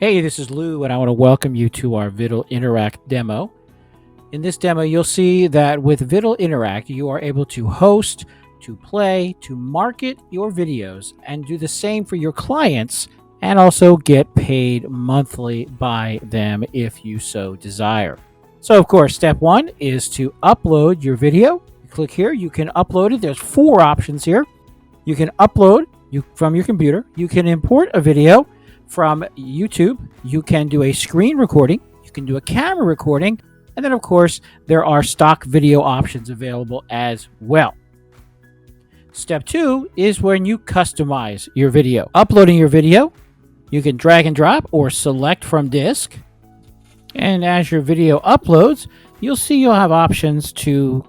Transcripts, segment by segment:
Hey, this is Lou, and I want to welcome you to our Viddle Interact demo. In this demo, you'll see that with Viddle Interact, you are able to host, to play, to market your videos, and do the same for your clients, and also get paid monthly by them if you so desire. So, of course, step one is to upload your video. You click here, you can upload it. There's 4 options here. You can upload from your computer. You can import a video from YouTube. You can do a screen recording. You can do a camera recording. And then, of course, there are stock video options available as well. Step 2 is when you customize your video. Uploading your video, you can drag and drop or select from disk. And as your video uploads, you'll have options to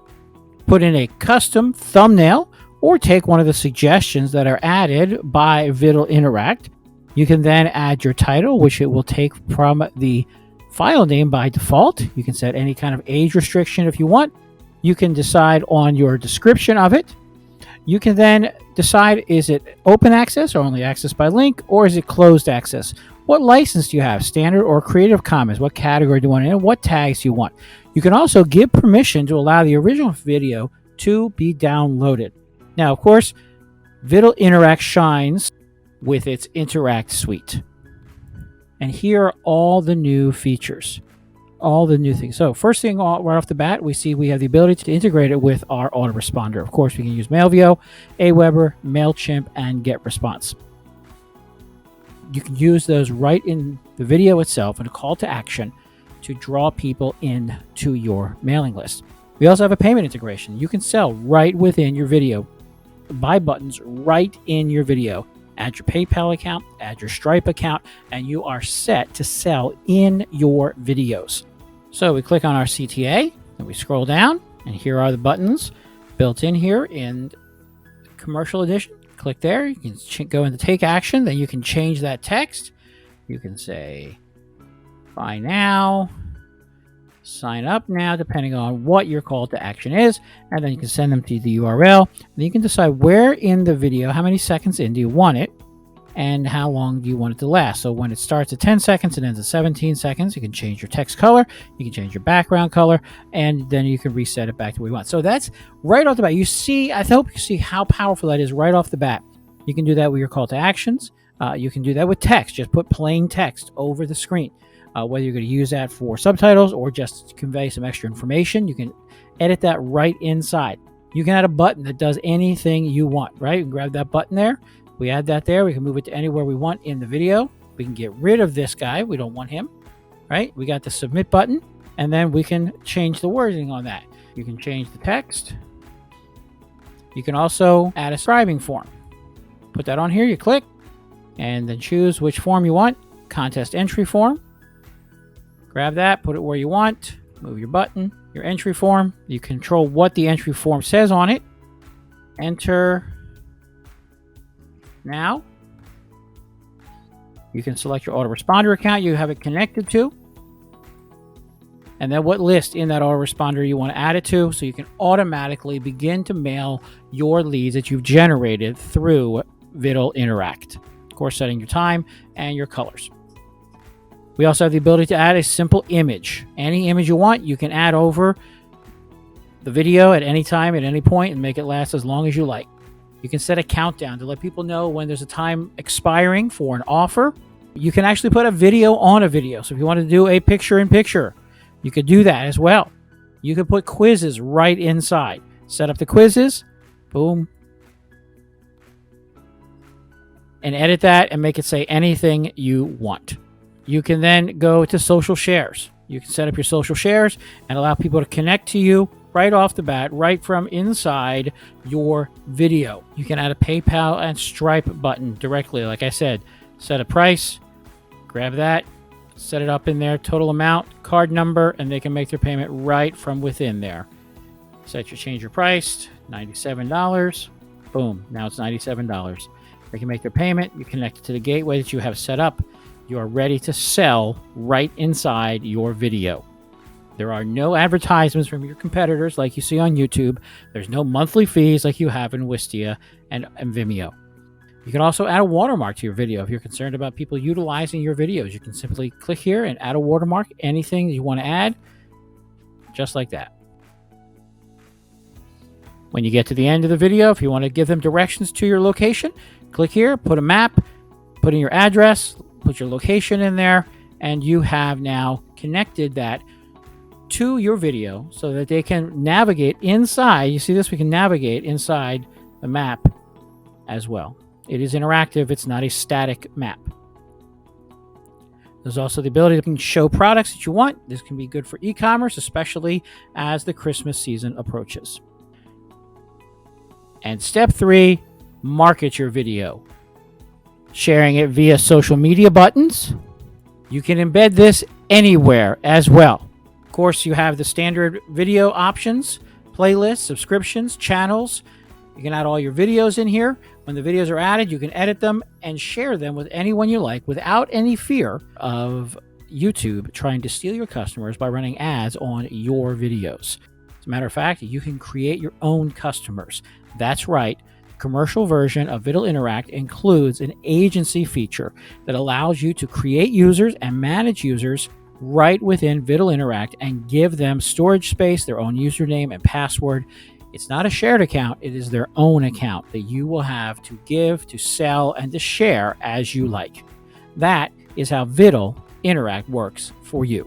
put in a custom thumbnail or take one of the suggestions that are added by Viddle Interact. You can then add your title, which it will take from the file name by default. You can set any kind of age restriction if you want. You can decide on your description of it. You can then decide, is it open access or only access by link, or is it closed access? What license do you have, standard or Creative Commons? What category do you want in? What tags do you want? You can also give permission to allow the original video to be downloaded. Now, of course, Viddle Interact shines with its Interact suite. And here are all the new features, all the new things. So first thing right off the bat, we see we have the ability to integrate it with our autoresponder. Of course, we can use Mailvio, Aweber, MailChimp, and GetResponse. You can use those right in the video itself and a call to action to draw people into your mailing list. We also have a payment integration. You can sell right within your video, buy buttons right in your video. Add your PayPal account, add your Stripe account, and you are set to sell in your videos. So we click on our CTA, and we scroll down, and here are the buttons built in here in Commercial Edition. Click there, you can go into Take Action, then you can change that text. You can say, buy now, sign up now, depending on what your call to action is, and then you can send them to the URL. Then you can decide where in the video, how many seconds in do you want it, and how long do you want it to last. So when it starts at 10 seconds and ends at 17 seconds, you can change your text color, you can change your background color, and then you can reset it back to where you want. So that's right off the bat. You see, I hope you see how powerful that is right off the bat. You can do that with your call to actions. You can do that with text. Just put plain text over the screen. Whether you're going to use that for subtitles or just to convey some extra information, you can edit that right inside. You can add a button that does anything you want, right? You can grab that button there. We add that there. We can move it to anywhere we want in the video. We can get rid of this guy. We don't want him, right? We got the submit button, and then we can change the wording on that. You can change the text. You can also add a scribing form. Put that on here. You click, and then choose which form you want. Contest entry form. Grab that, put it where you want, move your button, your entry form. You control what the entry form says on it. Enter now. You can select your autoresponder account you have it connected to. And then what list in that autoresponder you want to add it to, so you can automatically begin to mail your leads that you've generated through Viddle Interact. Of course, setting your time and your colors. We also have the ability to add a simple image. Any image you want, you can add over the video at any time, at any point, and make it last as long as you like. You can set a countdown to let people know when there's a time expiring for an offer. You can actually put a video on a video. So if you want to do a picture-in-picture, you could do that as well. You could put quizzes right inside. Set up the quizzes, boom, and edit that and make it say anything you want. You can then go to social shares. You can set up your social shares and allow people to connect to you right off the bat, right from inside your video. You can add a PayPal and Stripe button directly. Like I said, set a price, grab that, set it up in there, total amount, card number, and they can make their payment right from within there. Change your price, $97. Boom, now it's $97. They can make their payment. You connect it to the gateway that you have set up. You are ready to sell right inside your video. There are no advertisements from your competitors like you see on YouTube. There's no monthly fees like you have in Wistia and Vimeo. You can also add a watermark to your video. If you're concerned about people utilizing your videos, you can simply click here and add a watermark, anything you want to add, just like that. When you get to the end of the video, if you want to give them directions to your location, click here, put a map, put in your address, put your location in there, and you have now connected that to your video so that they can navigate inside. You see this? We can navigate inside the map as well. It is interactive. It's not a static map. There's also the ability to show products that you want. This can be good for e-commerce, especially as the Christmas season approaches. And step 3, market your video. Sharing it via social media buttons. You can embed this anywhere as well. Of course, you have the standard video options, playlists, subscriptions, channels. You can add all your videos in here. When the videos are added, you can edit them and share them with anyone you like without any fear of YouTube trying to steal your customers by running ads on your videos. As a matter of fact, you can create your own customers. That's right. The commercial version of Viddle Interact includes an agency feature that allows you to create users and manage users right within Viddle Interact and give them storage space, their own username and password. It's not a shared account. It is their own account that you will have to give, to sell, and to share as you like. That is how Viddle Interact works for you.